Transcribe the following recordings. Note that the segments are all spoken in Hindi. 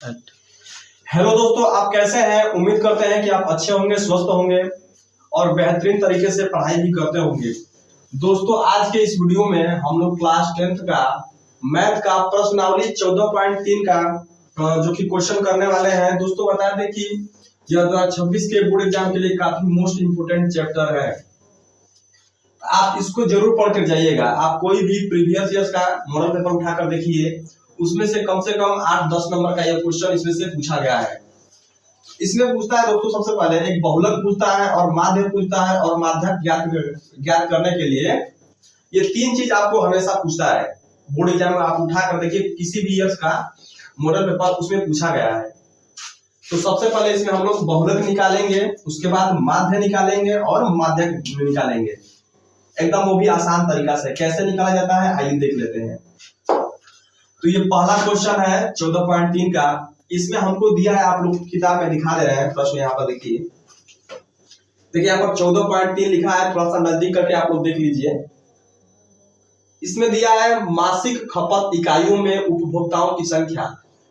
हेलो दोस्तों, आप कैसे हैं? उम्मीद करते हैं कि आप अच्छे होंगे, स्वस्थ होंगे और बेहतरीन तरीके से पढ़ाई भी करते होंगे। दोस्तों, आज के इस वीडियो में हम लोग क्लास 10th का मैथ का प्रश्नावली 14.3 का जो कि क्वेश्चन करने वाले हैं। दोस्तों, बता दें कि यह 2026 के बोर्ड एग्जाम के लिए काफी मोस्ट इंपोर्टेंट चैप्टर है। आप इसको जरूर पढ़ कर जाइएगा। आप कोई भी प्रीवियस ईयर का मॉडल पेपर उठाकर देखिए, उसमें से कम 8-10 नंबर का यह क्वेश्चन इसमें से पूछा गया है। इसमें पूछता है दोस्तों, सबसे पहले एक बहुलक पूछता है और माध्य पूछता है और माध्यक ज्ञात करने के लिए ये तीन चीज आपको हमेशा पूछता है। बोर्ड एग्जाम में आप उठा कर देखिए, किसी भी ईयर का मॉडल पेपर उसमें पूछा गया है। तो सबसे पहले इसमें हम लोग बहुलक निकालेंगे, उसके बाद माध्य निकालेंगे और माध्यक निकालेंगे। एकदम वो भी आसान तरीका से कैसे निकाला जाता है, आइए देख लेते हैं। तो ये पहला क्वेश्चन है 14.3 का। इसमें हमको दिया है, आप लोग किताब में दिखा दे रहे हैं प्रश्न। यहाँ पर देखिए यहाँ पर 14.3 लिखा है, थोड़ा सा नजदीक करके आप लोग देख लीजिए। इसमें दिया है मासिक खपत इकाइयों में उपभोक्ताओं की संख्या।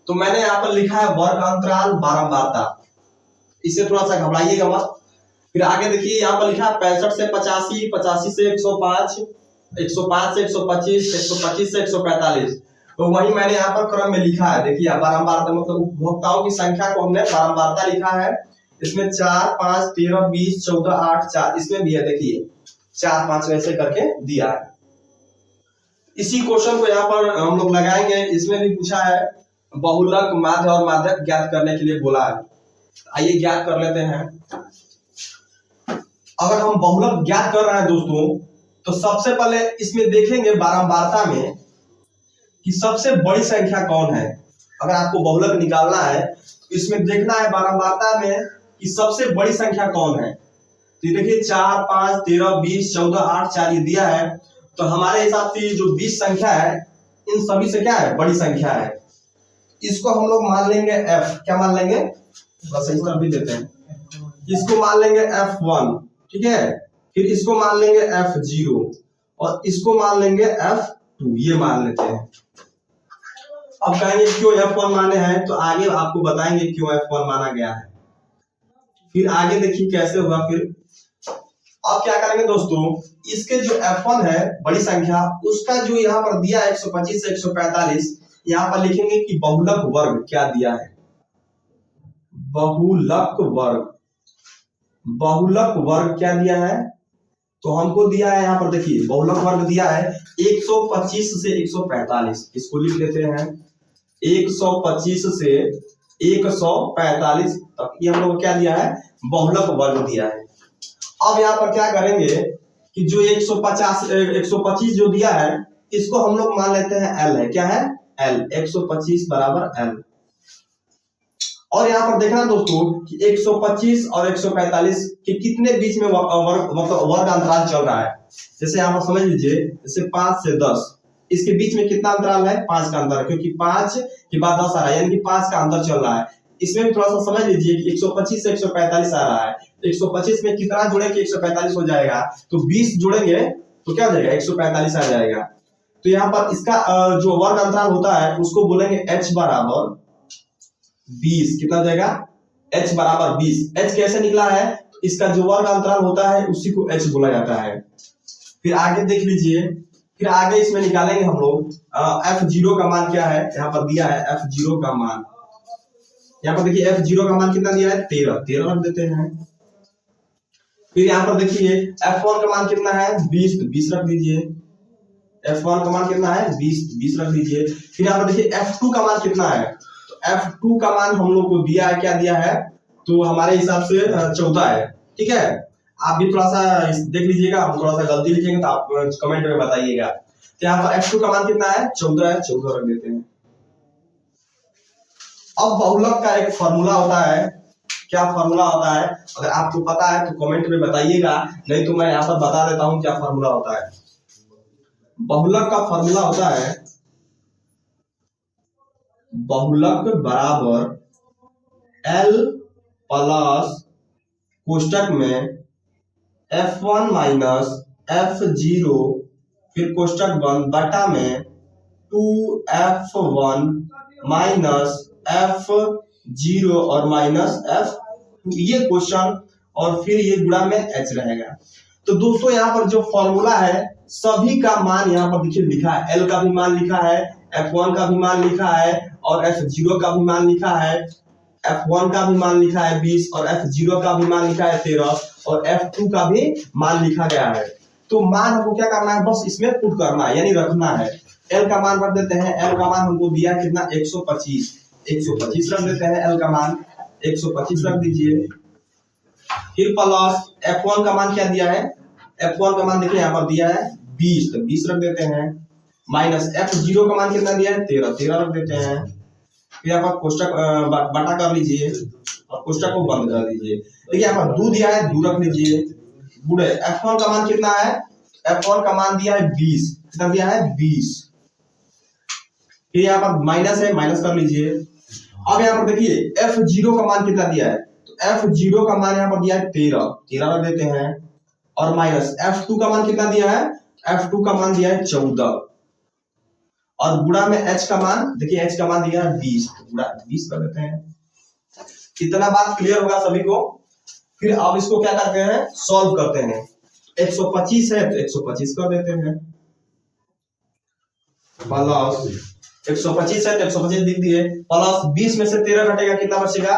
तो मैंने यहाँ पर लिखा है वर्ग अंतराल बारंबारता। इससे थोड़ा सा घबराइएगा मत। फिर आगे देखिए, यहाँ पर लिखा है 65 से 85, 85 से 105, 105 से 125, 125 से 145। तो वही मैंने यहाँ पर क्रम में लिखा है। देखिए बारंबारता मतलब उपभोक्ताओं की संख्या को हमने बारंबारता लिखा है। इसमें 4, 5, 13, 20, 14, 8, 4 इसमें भी है। देखिए 4, 5 वैसे करके दिया है। इसी क्वेश्चन को यहाँ पर हम लोग लगाएंगे। इसमें भी पूछा है बहुलक, माध्य और माध्यक ज्ञात करने के लिए बोला है। आइए ज्ञात कर लेते हैं। अगर हम बहुलक ज्ञात कर रहे हैं दोस्तों, तो सबसे पहले इसमें देखेंगे बारंबारता में कि सबसे बड़ी संख्या कौन है। अगर आपको बहुलक निकालना है तो इसमें देखना है बारंबारता में कि सबसे बड़ी संख्या कौन है। तो देखिए 4, 5, 13, 20, 14, 8, 4 ये दिया है। तो हमारे हिसाब से जो 20 संख्या है, इन सभी से क्या है, बड़ी संख्या है। इसको हम लोग मान लेंगे f। क्या मान लेंगे, बस इस तरफ भी देते हैं। इसको मान लेंगे f1, ठीक है। फिर इसको मान लेंगे f0 और इसको मान लेंगे f2, ये मान लेते हैं। अब कहेंगे क्यों f1 माने हैं, तो आगे आपको बताएंगे क्यों f1 माना गया है। फिर आगे देखिए कैसे होगा। फिर अब क्या करेंगे दोस्तों, इसके जो f1 है बड़ी संख्या, उसका जो यहाँ पर दिया है 125 से 145, यहाँ पर लिखेंगे कि बहुलक वर्ग क्या दिया है। बहुलक वर्ग, बहुलक वर्ग क्या दिया है, तो हमको दिया है यहाँ पर देखिए बहुलक वर्ग दिया है 125 से 145। इसको लिख लेते हैं 125 से 145 तक, ये हम लोग क्या दिया है, बहुलक वर्ग दिया है। अब यहाँ पर क्या करेंगे कि जो 125 जो दिया है, इसको हम लोग मान लेते हैं L है। क्या है, L। 125 बराबर L। और यहाँ पर देखना दोस्तों कि 125 और 145 के कितने बीच में वर्ग अंतराल चल रहा है। जैसे यहाँ पर समझ लीजिए, जैसे 5 से 10, इसके बीच में कितना अंतराल है, 5 का अंतर है, क्योंकि 5 के बाद 10 आ रहा है, यानी कि 5 का अंतर चल रहा है। इसमें भी थोड़ा सा समझ लीजिए कि 125 से 145 आ रहा है, तो 125 में कितना जोड़ेंगे 145 हो जाएगा, तो 20 जोड़ेंगे तो क्या हो जाएगा, 145 आ जाएगा। तो यहाँ पर इसका जो वर्ग अंतराल होता है उसको बोलेंगे h बराबर 20। कितना जाएगा, h बराबर 20। h कैसे निकला है, तो इसका जो वर्ग अंतराल होता है उसी को h बोला जाता है। फिर आगे देख लीजिए, फिर आगे इसमें निकालेंगे हम लोग f0 का मान क्या है। यहाँ पर दिया है f0 का मान, यहाँ पर देखिए f0 का मान कितना दिया है, 13 रख देते हैं। फिर यहाँ पर देखिए f1 का मान कितना है, 20 रख दीजिए। f1 का मान कितना है, 20 रख दीजिए। फिर यहाँ पर देखिए f2 का मान कितना है, तो f2 का मान हम लोग को दिया है, क्या दिया है, तो हमारे हिसाब से 14 है, ठीक है। आप भी थोड़ा सा देख लीजिएगा, हम थोड़ा सा गलती लिखेंगे तो आप कमेंट में बताइएगा। तो यहाँ पर f2 का मान कितना है, 14 है, 14 रख देते हैं। अब बहुलक का एक फॉर्मूला होता है। क्या फॉर्मूला होता है, अगर आपको पता है तो कमेंट में बताइएगा, नहीं तो मैं यहाँ पर बता देता हूँ क्या फॉर्मूला होता है। बहुलक का फॉर्मूला होता है बहुलक बराबर L प्लस कोष्टक में f1 माइनस f0 फिर कोष्टक बंद बटा में 2f1 माइनस F0 और माइनस F, ये क्वेश्चन, और फिर ये गुणा में H रहेगा। तो दोस्तों यहाँ पर जो फॉर्मूला है सभी का मान यहाँ पर देखिए लिखा है, L का भी मान लिखा है, F1 का भी मान लिखा है, और F0 का भी मान लिखा है, F1 का भी मान लिखा है 20, और F0 का भी मान लिखा है 13, और F2 का भी मान लिखा गया है। तो मान हमको क्या करना है, बस इसमें पुट करना है, यानी रखना है। L का मान रख देते हैं, L का मान हमको दिया है कितना, 125, 125 रख देते हैं, L का मान 125 रख दीजिए। फिर प्लस F1 का मान क्या दिया है, F1 का मान देखिए यहाँ पर दिया है 20, तो 20 रख देते हैं, माइनस F0 का मान कितना दिया है 13, 13 रख देते हैं। फिर यहाँ पर कोष्टक बटा कर लीजिए और कोष्टक को बंद कर दीजिए। देखिए यहाँ पर 2 दिया है, 2 रख लीजिए, गुणे F1 का मान कितना है, F1 का मान दिया है 20, कितना दिया है 20। फिर यहाँ पर माइनस है, माइनस कर लीजिए। अब यहाँ पर देखिए F0 का मान कितना दिया है, तो F0 का मान यहाँ पर दिया है 13, 13 रख देते हैं, और माइनस F2 का मान कितना दिया है, F2 का मान दिया है 14, और गुणा में H का मान, देखिए H का मान दिया है 20, गुणा 20 कर देते हैं। कितना बात क्लियर होगा सभी को। फिर अब इसको क्या करते हैं, सॉल्व करते हैं। 125 है तो 125 कर देते हैं, प्लस 125 है तो 125 लिख दिए, प्लस 20 में से 13 घटेगा, कितना बचेगा,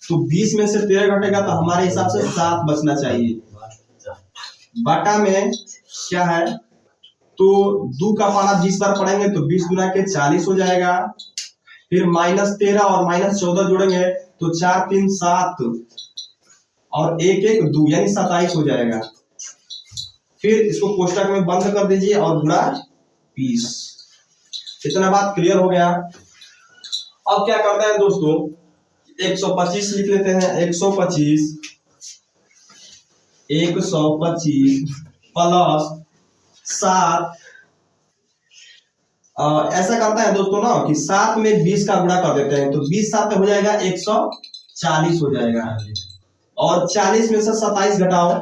तो 20 में से 13 घटेगा तो हमारे हिसाब से 7 बचना चाहिए। बटा में क्या है, तो 2 का मान आप 20 बार पढ़ेंगे तो 20 गुना के 40 हो जाएगा। फिर माइनस 13 और माइनस 14 जोड़ेंगे तो 4 3 7 और 1 1 2 यानी 27 हो जाएगा। फिर इसको कोष्टक में बंद कर दीजिए और गुणा 20। इतना बात क्लियर हो गया। अब क्या करते हैं दोस्तों, 125 लिख लेते हैं, 125 प्लस 7, ऐसा करता है दोस्तों ना कि 7 में 20 का गुणा कर देते हैं, तो 20 7 हो जाएगा 140 हो जाएगा, और 40 में से 27 घटाओ,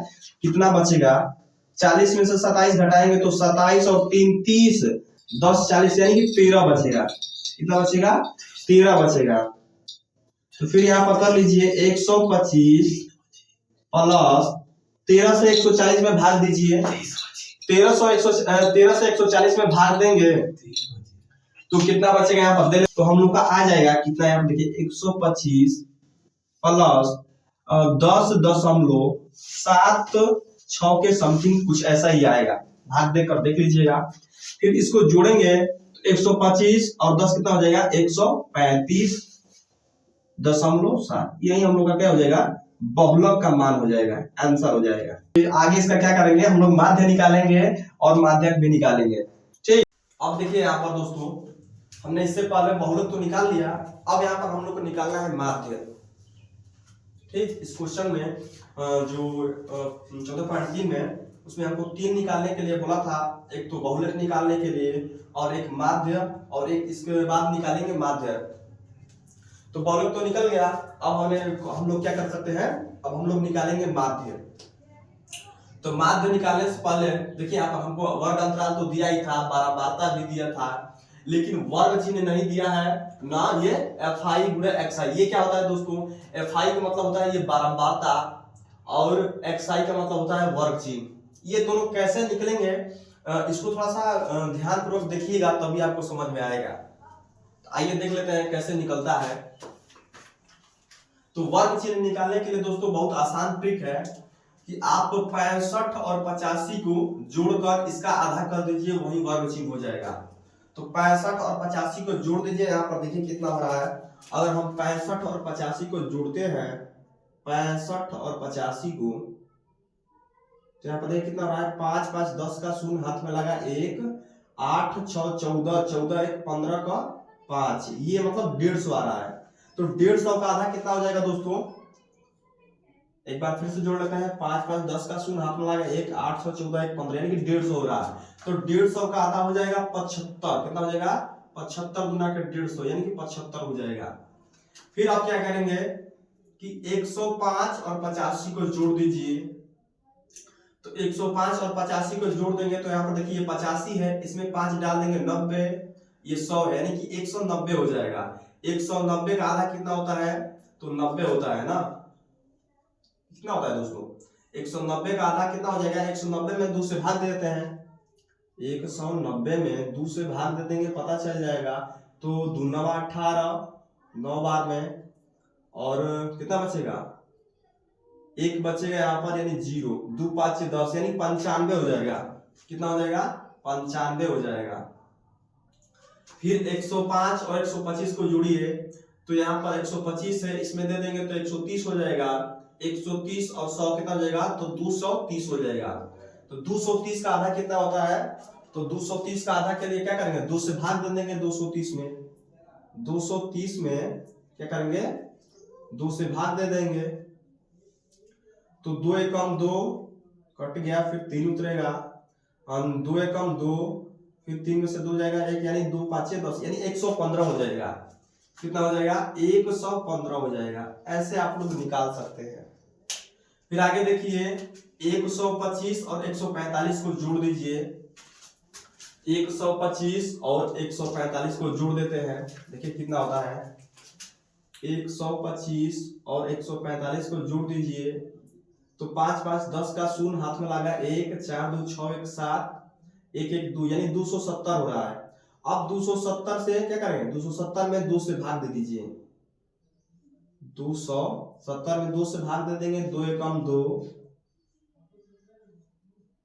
कितना बचेगा, 40 में से 27 घटाएंगे तो 27 और 3 30, 10 40 यानी कि 13 बचेगा। कितना बचेगा, 13 बचेगा। तो फिर यहाँ पर कर लीजिए 125 प्लस 13 से 140 में भाग दीजिए, 13 से 140 में भाग देंगे तो कितना बचेगा, यहाँ पर दे तो हम लोग का आ जाएगा कितना, यहाँ पर देखिए 125 प्लस 10.76 के समथिंग कुछ ऐसा ही आएगा, भाग देकर देख लीजिएगा। फिर इसको जोड़ेंगे तो 125 और 10 कितना हो जाएगा, 135.7, यही हम लोग का क्या हो जाएगा, बहुलक का मान हो जाएगा, आंसर हो जाएगा। फिर आगे इसका क्या करेंगे, हम लोग माध्य निकालेंगे और माध्यक भी निकालेंगे। ठीक, अब देखिए यहाँ पर दोस्तों हमने इससे पहले बहुलक तो निकाल लिया, अब यहाँ पर हम लोग को निकालना है माध्य। ठीक, इस क्वेश्चन में जो 14.3 में उसमें हमको 3 निकालने के लिए बोला था, एक तो बहुलक निकालने के लिए और एक माध्य, और एक इसके बाद निकालेंगे माध्य। तो बहुलक तो निकल गया, अब हम लोग क्या कर सकते हैं, अब हम लोग निकालेंगे माध्य। तो माध्य निकालने से पहले देखिए यहाँ पर हमको वर्ग अंतराल तो दिया ही था, बारंबारता भी दिया था, लेकिन वर्ग चिन्ह नहीं दिया है ना, ये fi गुणे xi। ये क्या होता है दोस्तों, fi का मतलब होता है ये बारंबारता और xi का मतलब होता है वर्ग चिन्ह। ये दोनों कैसे निकलेंगे, इसको थोड़ा सा ध्यान पूर्वक देखिएगा तभी आपको समझ में आएगा। आइए देख लेते हैं कैसे निकलता है। तो वर्ग चिन्ह निकालने के लिए दोस्तों बहुत आसान ट्रिक है कि आप 65 और 85 को जोड़कर इसका आधा कर दीजिए, वही वर्ग चिन्ह हो जाएगा। तो 65 और 85 को जोड़ दीजिए, यहाँ पर देखिए कितना हो रहा है। अगर हम 65 और 85 को जोड़ते हैं, 65 और 85 को, तो यहाँ पर देखिए कितना हो रहा है, 5 5 10 का शून्य हाथ में लगा, 1 8 6 14 14 1 15 का 5, ये मतलब 150 आ रहा है। तो 150 का आधा कितना हो जाएगा दोस्तों, एक बार फिर से जोड़ लेते हैं, 5 5 10 का शून्य हाथ में लगा, 1 8 6 14 1 15 यानी कि 150 हो रहा है। तो 150 का आधा हो जाएगा 75, कितना हो जाएगा, 75 गुना के 150 यानी कि 75 हो जाएगा। फिर आप क्या करेंगे कि 105 और 85 को जोड़ दीजिए। तो 105 और 85 को जोड़ देंगे तो यहाँ पर देखिए 85 है, इसमें 5 डाल देंगे 90, ये 100 है, यानी कि 190 हो जाएगा। 190 का आधा कितना होता है? तो 90 होता है ना। कितना होता है दोस्तों? 190 का आधा कितना हो जाएगा? 190 में 2 से भाग दे देते हैं। 190 में 2 से भाग दे देंगे, पता चल जाएगा। तो 2 9 18, 9 बार में, और कितना बचेगा? एक बचेगा यहाँ पर, यानी 0, 2 5 10, यानी 95 हो जाएगा। कितना हो जाएगा? 95 हो जाएगा। फिर 105 और 125 को जोड़िए, तो यहाँ पर 125 है, इसमें दे देंगे तो 130 हो जाएगा। 130 और 100 कितना हो जाएगा? तो 230 हो जाएगा। तो 230 का आधा कितना होता है? तो 230 का आधा के लिए क्या करेंगे? 2 से भाग दे देंगे 230 में। 230 में क्या करेंगे? 2 से भाग दे देंगे, तो 2 एकम 2 कट गया, फिर 3 उतरेगा। 2 एकम 2, फिर 3 में से 2 जाएगा 1, यानी 2 5 10, यानी 115 हो जाएगा। कितना हो जाएगा? 115 हो जाएगा। ऐसे आप लोग निकाल सकते हैं। फिर आगे देखिए, 125 और 145 को जोड़ दीजिए। 125 और 145 को जोड़ देते हैं, देखिए कितना होता है। 125 और 145 को जोड़ दीजिए, तो 5 5 10 का शून्य हाथ में लगा, 1 4 2 6 1 7 1 1 2, यानी 270 हो रहा है। अब 270 से क्या करेंगे? 270 में 2 से भाग दे दीजिए। 270 में 2 से भाग दे देंगे, 2 एकम 2,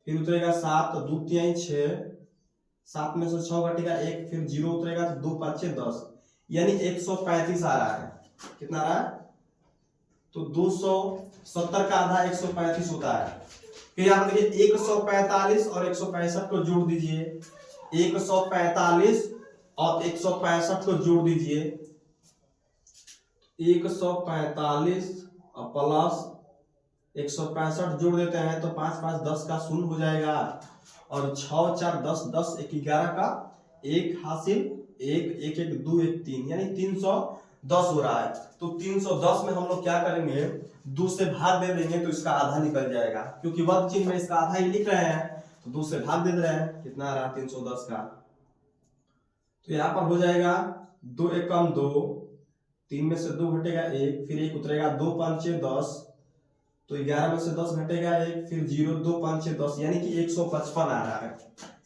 फिर उतरेगा 7, 2 3 6, 7 में से 6 घटेगा 1, फिर 0 उतरेगा, तो 2 5 10, यानी 135 आ रहा है। कितना आ रहा है? तो 270 का आधा 135 होता है। फिर यहाँ पर देखिए 145 और 165 को जोड़ दीजिए। 145 और 165 को जोड़ दीजिए। 145 और प्लस 165 जोड़ देते हैं, तो 5 5 10 का शून्य हो जाएगा, और 6 4 10 10 1 11 का 1 हासिल, 1 1 1 2 1 3, यानी 310 हो रहा है। तो 310 में हम लोग क्या करेंगे? 2 से भाग दे देंगे, तो इसका आधा निकल जाएगा, क्योंकि वर्ग चिन्ह में इसका आधा ही लिख रहे हैं, तो 2 से भाग दे रहे हैं। कितना आ रहा है? 310 का। तो यहाँ पर हो जाएगा 2 एकम 2, 3 में से 2 घटेगा 1, फिर 1 उतरेगा, 2 5 10, तो 11 में से 10 घटेगा 1, फिर 0 2 5 10, यानी कि 155 आ रहा है।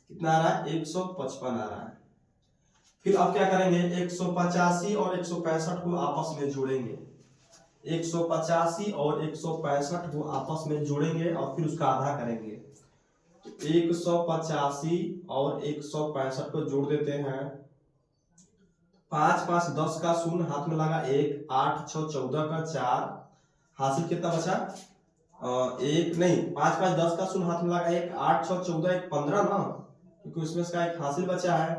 कितना आ रहा है? 155 आ रहा है। फिर अब क्या करेंगे? 185 और 165 को आपस में जोड़ेंगे। 185 और 165 को आपस में जोड़ेंगे और फिर उसका आधा करेंगे। तो 185 और 165 को जोड़ देते हैं। 5 5 10 का शून्य हाथ में लगा, 1 8 6 14 का 4, हासिल कितना बचा? 1 नहीं, 5 5 10 का शून्य हाथ में लगा, 1 8 6 14 1 15 ना, क्योंकि उसमें इसका एक हासिल बचा है।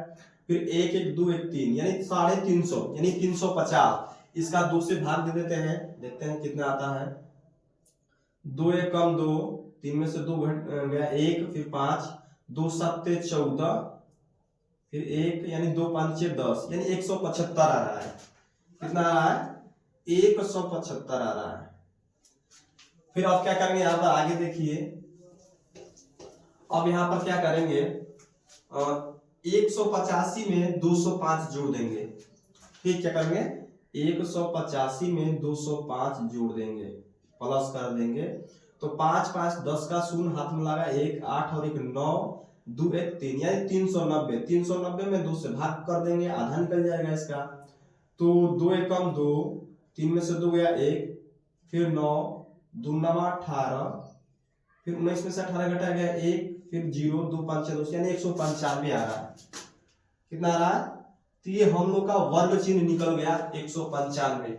फिर 1 1 2 1 3, यानी 350, यानी 350। इसका 2 से भाग दे देते हैं, देखते हैं कितना आता है। 2 एकम 2, 3 में से 2 घट गया 1, फिर 5 2 7 14, फिर 1, यानी 2 5 10, यानी 175 आ रहा है। कितना आ रहा है? 175 आ रहा है। फिर अब क्या करेंगे? यहाँ पर आगे देखिए, अब यहाँ पर क्या करेंगे? 185 में 205 जोड़ देंगे। ठीक, क्या करेंगे? 185 में 205 जोड़ देंगे, प्लस कर देंगे, तो 5 5 10 का शून्य हाथ में लगा, 1 8 और 1 9 2 1 3, यानी 390। 390 में 2 से भाग कर देंगे, आधा निकल जाएगा इसका। तो 2 एकम 2, 3 में से 2 गया 1, फिर 9 2 9 18, फिर 19 में से 18 घटा गया 1, फिर 0 2 5 2, यानी 195 आ रहा है। कितना आ रहा है? तो ये हम लोग का वर्ग चिन्ह निकल गया 195।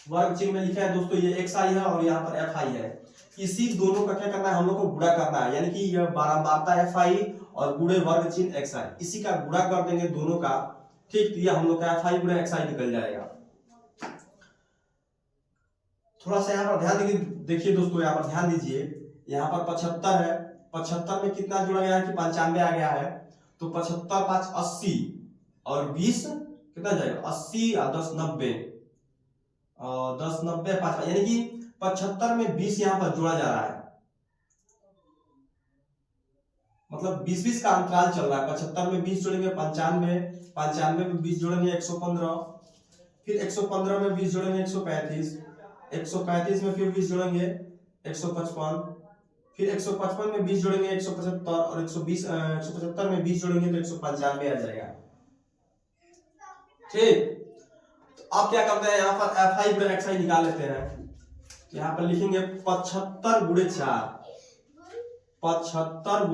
वर्ग चिन्ह में लिखा है दोस्तों, ये एक्स आई है और यहाँ पर एफ आई है। इसी दोनों का क्या करना है? हम लोग को गुणा करना है, यानी कि यह बारंबारता एफ आई और गुणे वर्ग चिन्ह एक्स आई, इसी का गुणा कर देंगे दोनों का। ठीक, तो ये हम लोग का एफ आई गुणा एक्स आई निकल जाएगा। थोड़ा सा यहाँ पर ध्यान देखिए दोस्तों, यहाँ पर ध्यान दीजिए, यहाँ पर 75 है, 75 में कितना जुड़ा गया है कि 95 आ गया है। तो 75 5 80 और 20 कितना जाएगा? 80 और 10 90, 10 90 5, यानी कि 75 में 20 यहाँ पर जोड़ा जा रहा है, मतलब 20-20 का अंतराल चल रहा है। 75 में 20 जोड़ेंगे 95, 95 में 20 जोड़ेंगे 115, फिर 115 में 20 जोड़ेंगे 135, 135 में फिर 20 जोड़ेंगे 155, फिर 155 में 20 जोड़ेंगे 175 और 175 में 20 जोड़ेंगे तो 195 आ जाएगा। ठीक, तो अब क्या करते हैं यहाँ पर FI गुणे XI निकाल लेते हैं। यहाँ पर लिखेंगे 75 गुणे 4, 75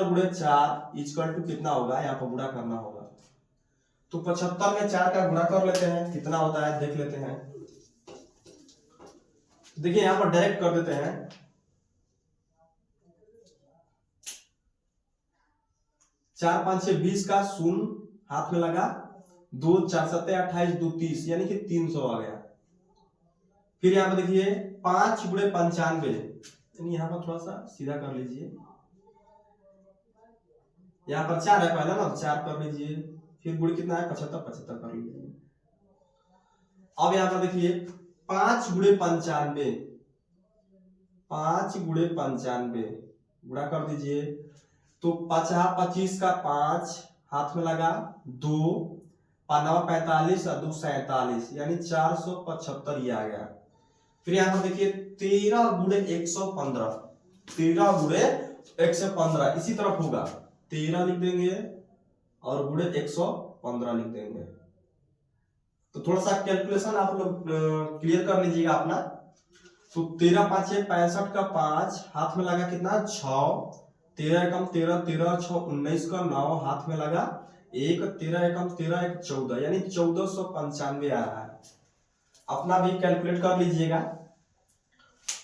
गुणे 4 इक्वल टू कितना होगा, यहाँ पर गुणा करना होगा। तो 75 में 4 का गुणा कर लेते हैं, कितना होता है देख लेते हैं। देखिए यहाँ पर डायरेक्ट कर देते हैं। 4 5 6 20 का शून्य हाथ में लगा, 2 4 7 28 2 30 यानी कि 300 आ गया। फिर यहाँ पर देखिए 5 गुणे 95, यानी यहाँ पर थोड़ा सा सीधा कर लीजिए। यहाँ पर 4 है पहला ना, 4 कर लीजिए। फिर गुणे कितना है 75, 75 कर लीजिए। अब यहाँ पर देखिए 5 गुणे 95, 5 गुणे 95 गुणा कर दीजिए। तो 50 25 का 5 हाथ में लगा, 2 9 45 और 2 47 यानी 475 ये आ गया। फिर यहाँ पर देखिए 13 गुणे 115, 13 गुणे 115 इसी तरफ होगा, 13 लिख देंगे और गुणे 115 लिख देंगे। तो थोड़ा सा कैलकुलेशन आप लोग क्लियर कर लीजिएगा अपना। तो 13 5 65 का 5 हाथ में लगा कितना 6, 13 एकम 13, 13 6 19 का 9 हाथ में लगा 1, 13 एकम 13 1 14 यानी 1495 आ रहा है। अपना भी कैलकुलेट कर लीजिएगा।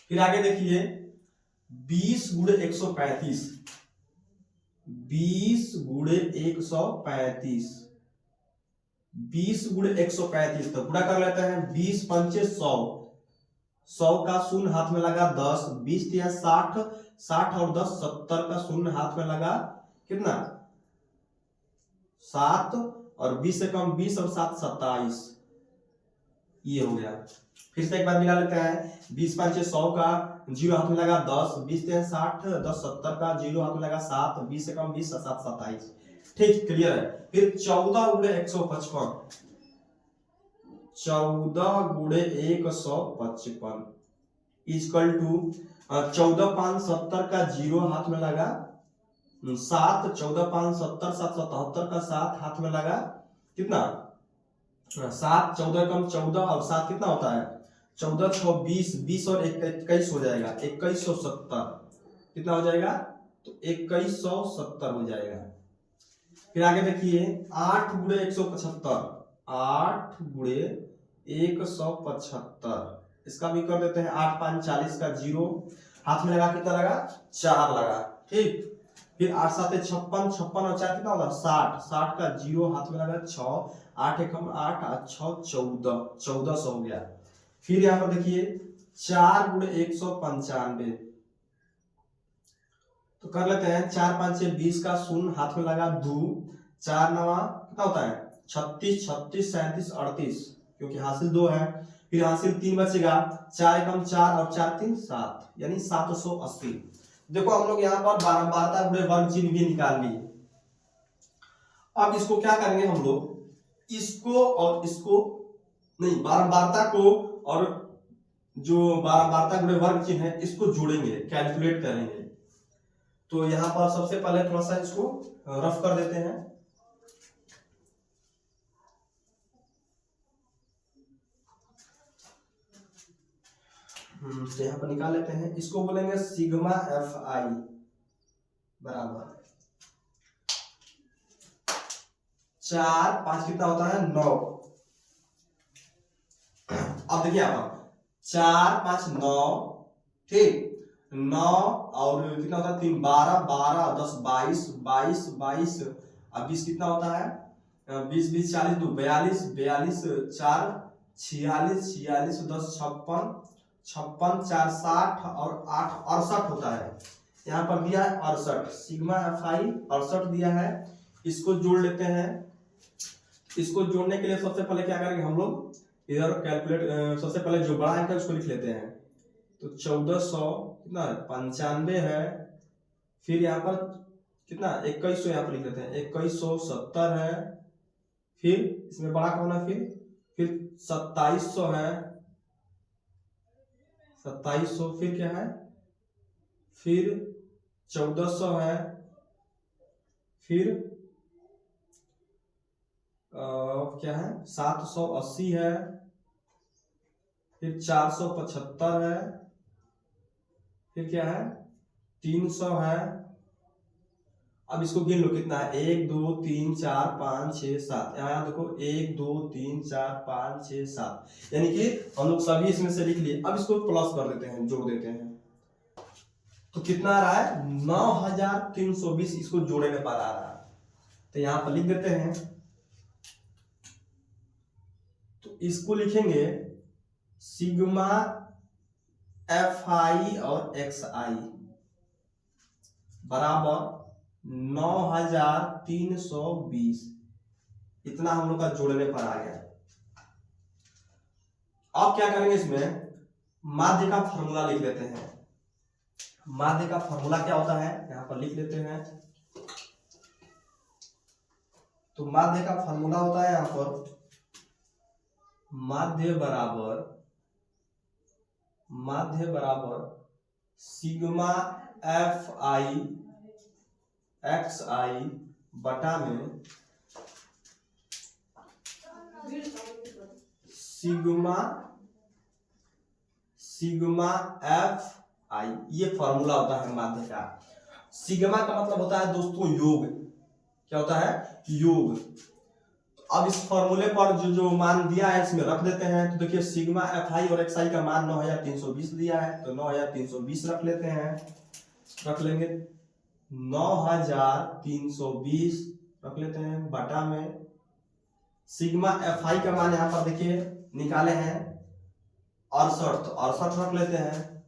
फिर आगे देखिए 20 गुणे 135, 20 गुणे 135, 20 गुणे 135 तो गुणा कर लेते हैं। 20 पंचे 100, 100 का शून्य हाथ में लगा 10, 20 दिया 60, 60 और 10 70 का शून्य हाथ में लगा कितना 7 और 20 से कम 20 और 7 27 ये हो गया। फिर से एक बार मिला लेते हैं। 20 पंचे 100 का जीरो हाथ में लगा 10, 20 दिया 60, 10 70 का जीरो हाथ में लगा 7, 20 से कम 20 और 7 27। ठीक क्लियर है। फिर 14 गुणे 155, 14 गुणे 155 इक्वल टू 14 5 70 का जीरो हाथ में लगा 7, 14 5 70 7 77 का 7 हाथ में लगा कितना 7, 14 कम 14 और 7 कितना होता है 14 6 20, 20 और 21 हो जाएगा 2170 कितना हो जाएगा तो 2170 हो जाएगा। फिर आगे देखिए 8 गुणे 175, 8 गुणे 175 इसका भी कर देते हैं। 8 5 40 का जीरो हाथ में लगा कितना लगा 4 लगा। ठीक, फिर 8 7 56, 56 और 4 कितना होगा 60, 60 का जीरो हाथ में लगा 6, 8 एकम 8 और 6 14, 1400 हो गया। फिर यहाँ पर देखिए 4 गुणे 195 तो कर लेते हैं। 4 5 20 का शून्य हाथ में लगा 2, 4 9 कितना होता है 36, 36 37 38 क्योंकि हासिल 2 है। फिर हासिल 3 बचेगा, 4 एकम 4 और 4 3 7 यानी 780। देखो हम लोग यहाँ पर बारंबारता गुणे वर्ग चिन्ह भी निकाल लिए। अब इसको क्या करेंगे हम लोग, इसको और इसको नहीं, बारंबारता को और जो बारंबारता गुणे वर्ग चिन्ह है इसको जोड़ेंगे, कैलकुलेट करेंगे। तो यहाँ पर सबसे पहले थोड़ा सा इसको रफ कर देते हैं। तो यहाँ पर निकाल लेते हैं। इसको बोलेंगे सिग्मा FI बराबर 4 5 कितना होता है 9। अब देखिए आप 4 5 9 ठीक 9 और कितना होता है 3 12 12 10 22 22 22 अब 20 कितना होता है 20 20 40 2 42 42 4 46 46 10 56 56 4 60 और 8 68 होता है। यहाँ पर दिया है 68, सिग्मा FI 68 दिया है। इसको जोड़ लेते हैं। इसको जोड़ने के लिए सबसे पहले क्या करेंगे हम लोग, इधर कैलकुलेट सबसे पहले जो बड़ा अंक है उसको लिख लेते हैं। तो 1400 कितना है 95 है। फिर यहाँ पर कितना 2100 यहाँ पर लिख लेते हैं 2170 है। फिर इसमें बड़ा कौन है, फिर 2700 है, 2700, फिर क्या है, फिर 1400 है, फिर क्या है 780 है, फिर 475 है, फिर क्या है 300 है। अब इसको गिन लो कितना है, 1 2 3 4 5 6 7, यहाँ देखो 1 2 3 4 5 6 7, यानी कि हम लोग सभी इसमें से लिख लिए। अब इसको प्लस कर देते हैं, जोड़ देते हैं, तो कितना आ रहा है 9320, इसको जोड़ने पर आ रहा है। तो यहाँ पर लिख देते हैं, तो इसको लिखेंगे सिग्मा FI और XI बराबर 9320, इतना हम लोग का जोड़ने पर आ गया। अब क्या करेंगे, इसमें माध्य का फॉर्मूला लिख लेते हैं। माध्य का फॉर्मूला क्या होता है, यहां पर लिख लेते हैं। तो माध्य का फॉर्मूला होता है यहां पर माध्य बराबर सिग्मा FI XI बटा में सिग्मा FI, ये फॉर्मूला होता है माध्य का। सिग्मा का मतलब होता है दोस्तों योग, क्या होता है, योग। अब इस फॉर्मूले पर जो मान दिया है इसमें रख देते हैं। तो देखिए सिग्मा FI और XI का मान 9320 दिया है, तो 9320 रख लेते हैं, रख लेंगे 9320 रख लेते हैं बटा में सिग्मा FI का मान यहाँ पर देखिए निकाले हैं 68, तो 68 रख लेते हैं।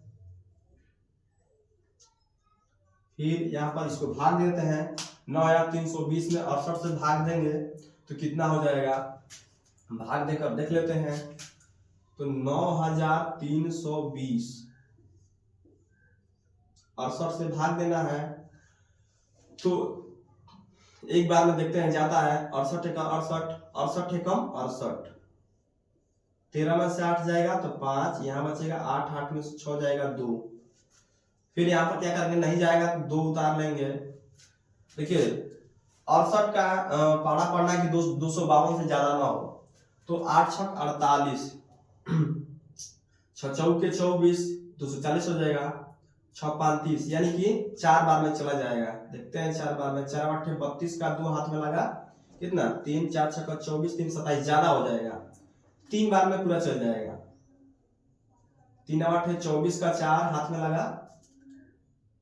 फिर यहाँ पर इसको भाग देते हैं, 9320 में 68 से भाग देंगे तो कितना हो जाएगा, भाग देकर देख लेते हैं। तो 9320 68 से भाग देना है, तो एक बार में देखते हैं जाता है 68 एकम 68, 68 एकम 68, 13 में से 8 जाएगा तो 5, यहाँ बचेगा 8, 8 में से 6 जाएगा 2। फिर यहाँ पर क्या करेंगे, नहीं जाएगा तो 2 उतार लेंगे। देखिए 68 का पारा पढ़ना कि 252 से ज्यादा ना हो, तो 8 छक 48, 6 चौके 24, 240 हो जाएगा, 6 35, यानी कि 4 बार में चला जाएगा। देखते हैं 4 बार में, 4 8 32 का 2 हाथ में लगा, कितना 3, 4 6 24, 3 27, ज्यादा हो जाएगा, 3 बार में पूरा चल जाएगा। 3 8 24 का 4 हाथ में लगा,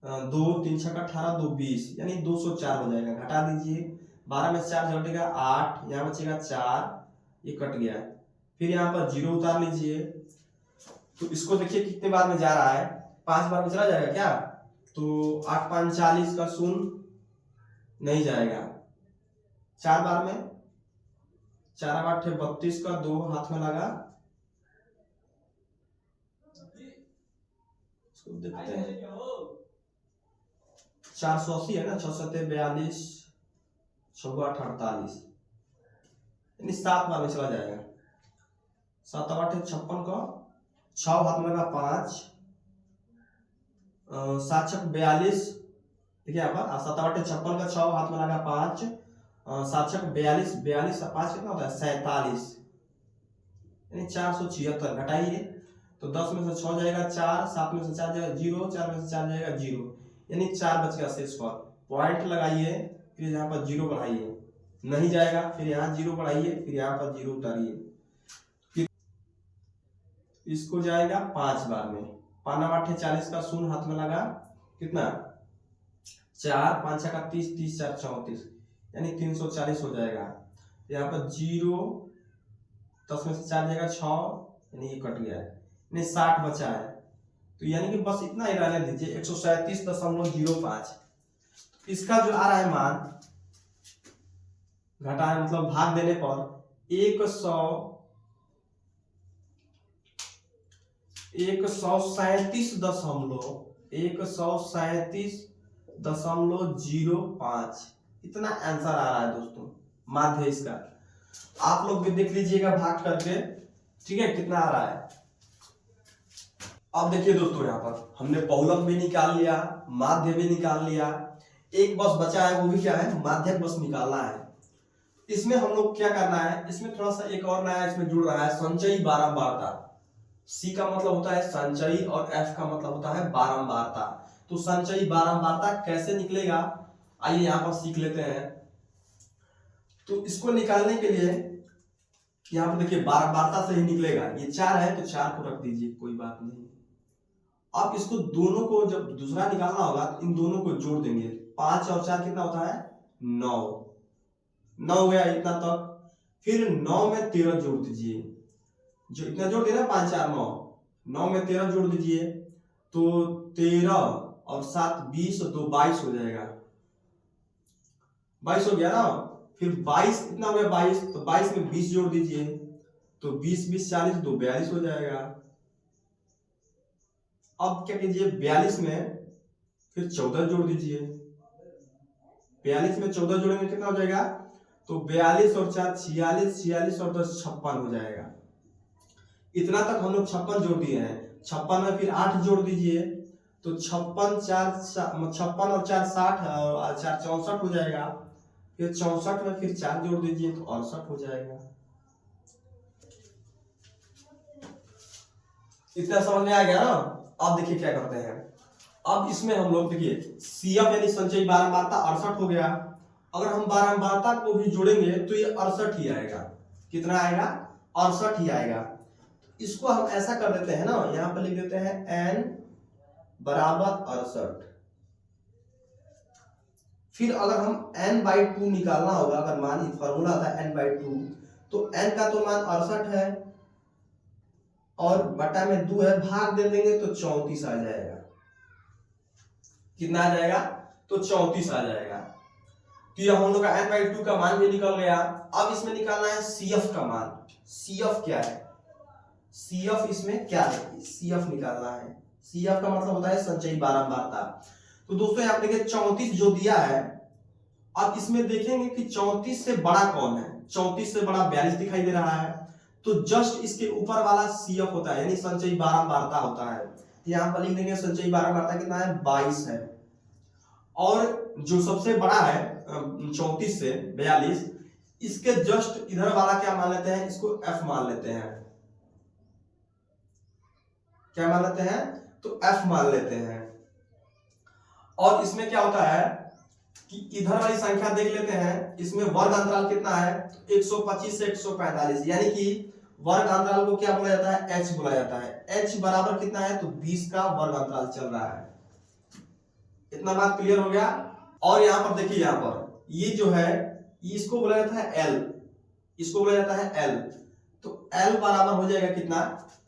2 3 6 18, 2 20, यानी 204 हो जाएगा। घटा दीजिए, 12 में से 4 घटेगा 8, यहाँ बचेगा 4, ये कट गया। फिर यहाँ पर 0 उतार लीजिए, तो इसको देखिए कितने बार में जा रहा है, 5 बार में चला जाएगा क्या, तो 8 5 40 का 0 नहीं जाएगा, 4 बार में, 4 8 32 का 2 हाथ में लगा, इसको देखते हैं 480 है ना, 6 7 42, 6 8 48, यानी 7 बार में चला जाएगा। 7 8 56 का 6 हाथ में लगा 5, 7 6 42, देखिए यहाँ पर 7 8 56 का 6 हाथ में लगा 5, 7 6 42, 42 5 कितना होता है 47, यानी 476। घटाइए तो 10 में से 6 जाएगा 4, 7 में से 4 जाएगा 0, 4 में से 4 जाएगा 0, यानी 4 बच गया शेष पर। पॉइंट लगाइए, फिर यहाँ पर 0 बढ़ाइए, नहीं जाएगा, फिर यहाँ 0 बढ़ाइए, फिर यहाँ पर 0 उतारिए, इसको जाएगा 5 बार में। 5 8 40 का 0 हाथ में लगा, कितना 4, 5 6 30, 30 4 34, यानी 340 हो जाएगा। यहाँ पर 0, 10 में से 4 जाएगा 6, यानी ये कट गया है, यानी 60 बचा है। तो यानी कि बस इतना ही रहने दीजिए, 137.05। इसका जो आ रहा है मान, घटा है मतलब भाग देने पर 137.05, इतना आंसर आ रहा है दोस्तों माध्य इसका। आप लोग भी देख लीजिएगा भाग करके, ठीक है, कितना आ रहा है। अब देखिए दोस्तों, यहाँ पर हमने बहुलक भी निकाल लिया, माध्य भी निकाल लिया, एक बस बचा है, वो भी क्या है, माध्यक बस निकालना है। इसमें हम लोग क्या करना है, इसमें थोड़ा सा एक और नया इसमें जुड़ रहा है, संचयी बारंबारता। सी का मतलब होता है संचयी और एफ का मतलब होता है बारंबारता। तो संचयी बारंबारता कैसे निकलेगा, आइए यहाँ पर सीख लेते हैं। तो इसको निकालने के लिए यहाँ पर देखिए बारंबारता से ही निकलेगा, ये 4 है तो 4 को रख दीजिए, कोई बात नहीं। अब इसको दोनों को जब दूसरा निकालना होगा तो इन दोनों को जोड़ देंगे, 5 और 4 कितना होता है, 9 हो गया इतना तक। फिर 9 में 13 जोड़ दीजिए, जो इतना जोड़ दिया ना 5 4 9 में 13 जोड़ दीजिए, तो 13 और 7 20 और 2 22 हो जाएगा, 22 हो गया ना। फिर 22 इतना हो गया 22, तो 22 में 20 जोड़ दीजिए, तो 20 20 40 2 42 हो जाएगा। अब क्या कीजिए, 42 में फिर 14 जोड़ दीजिए, 42 में 14 जोड़ेंगे कितना हो जाएगा, तो 42 और 4 46, 46 और 10 56 हो जाएगा। इतना तक हम लोग 56 जोड़ दिए हैं। 56 में फिर 8 जोड़ दीजिए, तो 56 और 4 60 और 4 64 हो जाएगा। फिर 64 में फिर 4 जोड़ दीजिए, तो 68 हो जाएगा। इतना समझ में आ गया ना। अब देखिए क्या करते हैं, अब इसमें हम लोग देखिए CF यानी संचयी बारंबारता 68 हो गया। अगर हम बारंबारता को भी जोड़ेंगे तो ये 68 ही आएगा। कितना आएगा, 68 ही आएगा। इसको हम ऐसा कर देते हैं ना, यहां पर लिख देते हैं n बराबर 68। फिर अगर हम n/2 निकालना होगा, अगर मान फॉर्मूला था n/2, तो n का तो मान 68 है और बटा में 2 है, भाग दे देंगे तो 34 आ जाएगा। कितना आ जाएगा, तो 34 आ जाएगा। तो ये हम लोग का n/2 का मान भी निकल गया। अब इसमें निकालना है CF का मान। CF क्या है, CF इसमें क्या है, CF निकालना है। CF का मतलब होता है संचयी बारंबारता। तो दोस्तों यहाँ पे देखिए 34 जो दिया है, अब इसमें देखेंगे कि 34 से बड़ा कौन है। 34 से बड़ा 42 दिखाई दे रहा है, तो जस्ट इसके ऊपर वाला CF होता है, यानी संचयी बारंबारता होता है। यहाँ पर लिख देंगे संचयी बारंबारता कितना है, 22 है। और जो सबसे बड़ा है 34 से 42, इसके जस्ट इधर वाला क्या मान लेते हैं, इसको F मान लेते हैं। क्या मान लेते हैं, तो F मान लेते हैं। और इसमें क्या होता है कि इधर वाली संख्या देख लेते हैं, इसमें वर्ग अंतराल कितना है, तो 125 से 145, यानी कि वर्ग अंतराल को क्या बोला जाता है, h बोला जाता है। h बराबर कितना है, तो 20 का वर्ग अंतराल चल रहा है। इतना बात क्लियर हो गया। और यहाँ पर देखिए, यहाँ पर ये जो है इसको बोला जाता है l, इसको बोला जाता है l। तो l बराबर हो जाएगा कितना,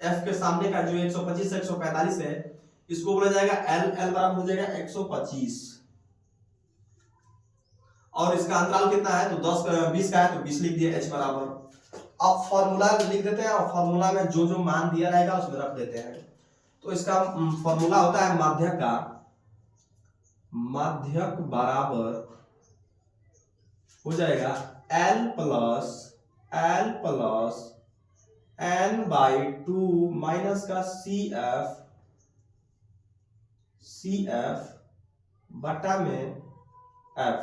f के सामने का जो 125 से 145 है, इसको बोला जाएगा l। l बराबर हो जाएगा 125, और इसका अंतराल कितना है, तो 20 का है, तो 20 लिख दिया h बराबर। अब फॉर्मूला लिख देते हैं, और फॉर्मूला में जो जो मान दिया रहेगा उसमें रख देते हैं। तो इसका फॉर्मूला होता है माध्यक का, माध्यक बराबर हो जाएगा L प्लस n/2 माइनस का CF बटा में F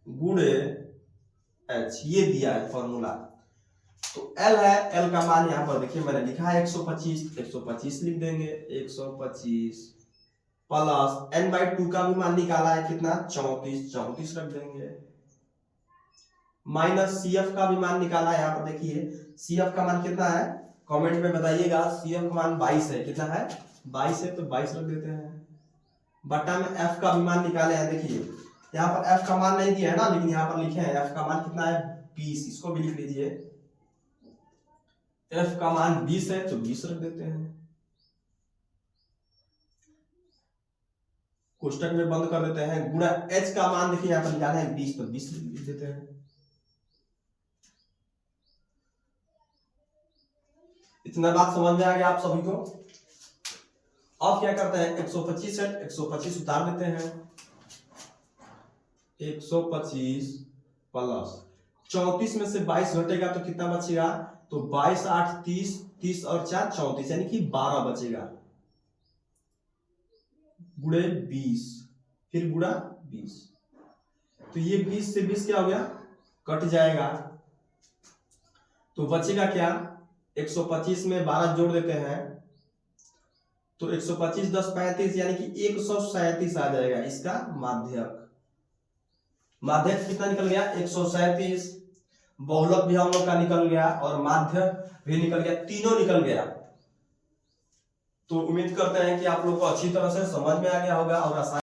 गुणे H। ये दिया है फॉर्मूला। तो L है, L का मान यहां पर देखिए मैंने लिखा है 125 लिख देंगे, 125 प्लस n/2 का भी मान निकाला है कितना, 34 रख देंगे, माइनस CF का भी मान निकाला है। यहाँ पर देखिए CF का मान कितना है, कमेंट में बताइएगा। CF का मान 22 है, कितना है, 22 है, तो 22 रख देते हैं। बटा में F का भी मान निकाले हैं, देखिए यहाँ पर F का मान नहीं दिया है ना, लेकिन यहाँ पर लिखे हैं F का मान कितना है, 20। इसको भी लिख लीजिए, F का मान 20 है, तो 20 रख देते हैं। कोष्टक में बंद कर देते हैं, गुणा H का मान देखिए यहाँ पर निकाला है 20, तो 20 लिख देते हैं। इतना बात समझ में आ गया आप सभी को। अब क्या करते हैं, 125 है, 125 उतार देते हैं, 125 प्लस 34 में से 22 घटेगा तो कितना बचेगा? तो 22 8 30, 30 और 4 34, यानी कि 12 बचेगा, गुणे 20, फिर गुणा 20। तो ये 20 से 20 क्या हो गया? कट जाएगा, तो बचेगा क्या? 125 में 12 जोड़ देते हैं तो 125 10 35, यानी कि 137 आ जाएगा इसका माध्यक। माध्यक कितना निकल गया? 137। बहुलक भी हम लोग का निकल गया और माध्यक भी निकल गया, तीनों निकल गया। तो उम्मीद करते हैं कि आप लोग को अच्छी तरह से समझ में आ गया होगा और आसान